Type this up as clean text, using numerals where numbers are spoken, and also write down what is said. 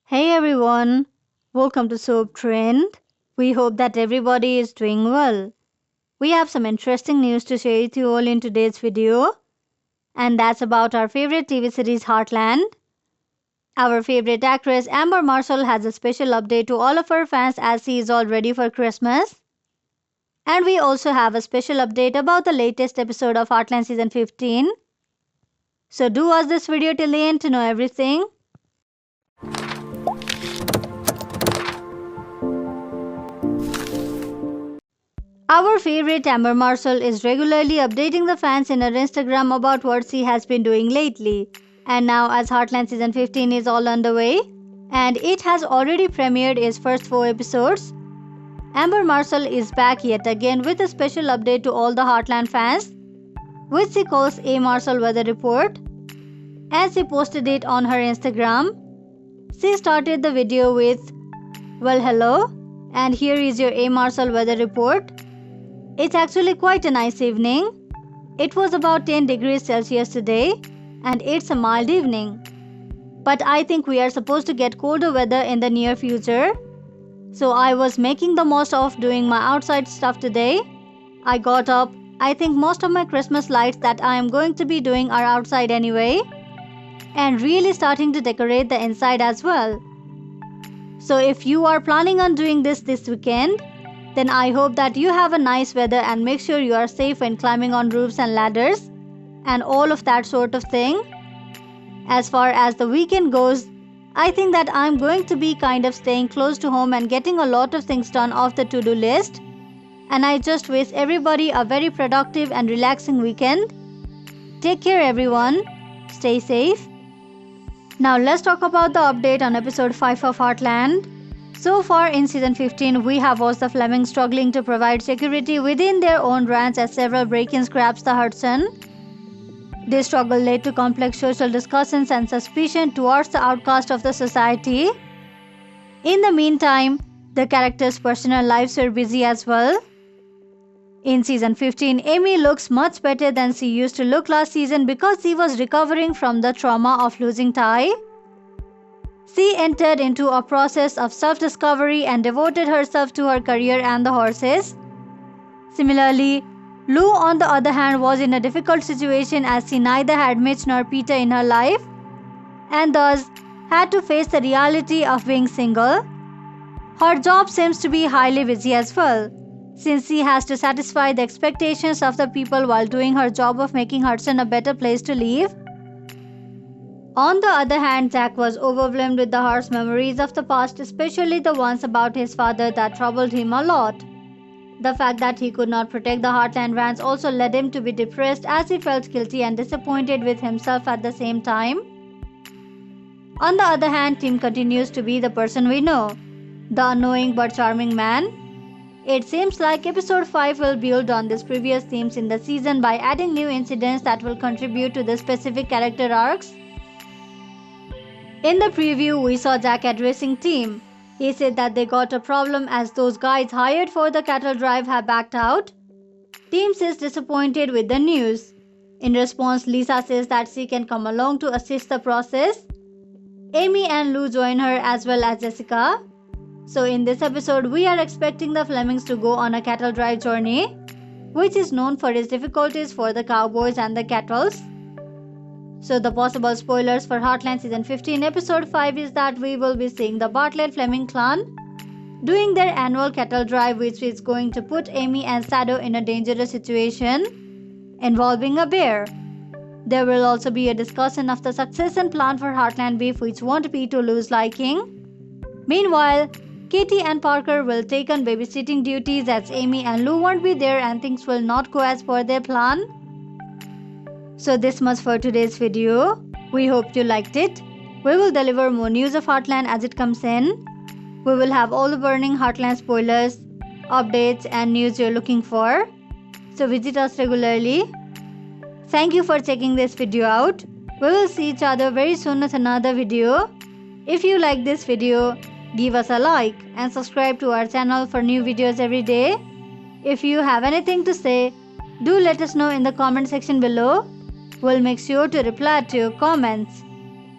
Hey everyone, welcome to Soap Trend. We hope that everybody is doing well. We have some interesting news to share with you all in today's video, and that's about our favorite TV series Heartland. Our favorite actress Amber Marshall has a special update to all of her fans as she is all ready for Christmas. And we also have a special update about the latest episode of Heartland Season 15. So do watch this video till the end to know everything. Our favorite Amber Marshall is regularly updating the fans in her Instagram about what she has been doing lately. And now as Heartland Season 15 is all underway, and it has already premiered its first 4 episodes, Amber Marshall is back yet again with a special update to all the Heartland fans, which she calls A Marshall Weather Report. As she posted it on her Instagram, she started the video with, "Well hello, and here is your A Marshall Weather Report. It's actually quite a nice evening. It was about 10 degrees Celsius today and it's a mild evening. But I think we are supposed to get colder weather in the near future. So I was making the most of doing my outside stuff today. I got up. I think most of my Christmas lights that I am going to be doing are outside anyway. And really starting to decorate the inside as well. So if you are planning on doing this weekend, then I hope that you have a nice weather and make sure you are safe when climbing on roofs and ladders and all of that sort of thing. As far as the weekend goes, I think that I'm going to be kind of staying close to home and getting a lot of things done off the to-do list. And I just wish everybody a very productive and relaxing weekend. Take care everyone. Stay safe. Now let's talk about the update on episode 5 of Heartland. So far in season 15, we have watched the Flemings struggling to provide security within their own ranch as several break-ins grasp the Hudson. This struggle led to complex social discussions and suspicion towards the outcast of the society. In the meantime, the characters' personal lives were busy as well. In season 15, Amy looks much better than she used to look last season because she was recovering from the trauma of losing Ty. She entered into a process of self-discovery and devoted herself to her career and the horses. Similarly, Lou on the other hand was in a difficult situation as she neither had Mitch nor Peter in her life and thus had to face the reality of being single. Her job seems to be highly busy as well, since she has to satisfy the expectations of the people while doing her job of making Hudson a better place to live. On the other hand, Jack was overwhelmed with the harsh memories of the past, especially the ones about his father that troubled him a lot. The fact that he could not protect the Heartland Ranch also led him to be depressed as he felt guilty and disappointed with himself at the same time. On the other hand, Tim continues to be the person we know, the annoying but charming man. It seems like episode 5 will build on these previous themes in the season by adding new incidents that will contribute to the specific character arcs. In the preview, we saw Jack addressing Tim. He said that they got a problem as those guys hired for the cattle drive have backed out. Tim is disappointed with the news. In response, Lisa says that she can come along to assist the process. Amy and Lou join her as well as Jessica. So in this episode, we are expecting the Flemings to go on a cattle drive journey, which is known for its difficulties for the cowboys and the cattle. So the possible spoilers for Heartland Season 15 Episode 5 is that we will be seeing the Bartlett Fleming clan doing their annual cattle drive, which is going to put Amy and Shadow in a dangerous situation involving a bear. There will also be a discussion of the succession plan for Heartland Beef, which won't be to Lou's liking. Meanwhile, Katie and Parker will take on babysitting duties as Amy and Lou won't be there and things will not go as per their plan. So this much for today's video. We hope you liked it. We will deliver more news of Heartland as it comes in. We will have all the burning Heartland spoilers, updates and news you're looking for. So visit us regularly. Thank you for checking this video out. We will see each other very soon with another video. If you like this video, give us a like and subscribe to our channel for new videos every day. If you have anything to say, do let us know in the comment section below. We'll make sure to reply to your comments.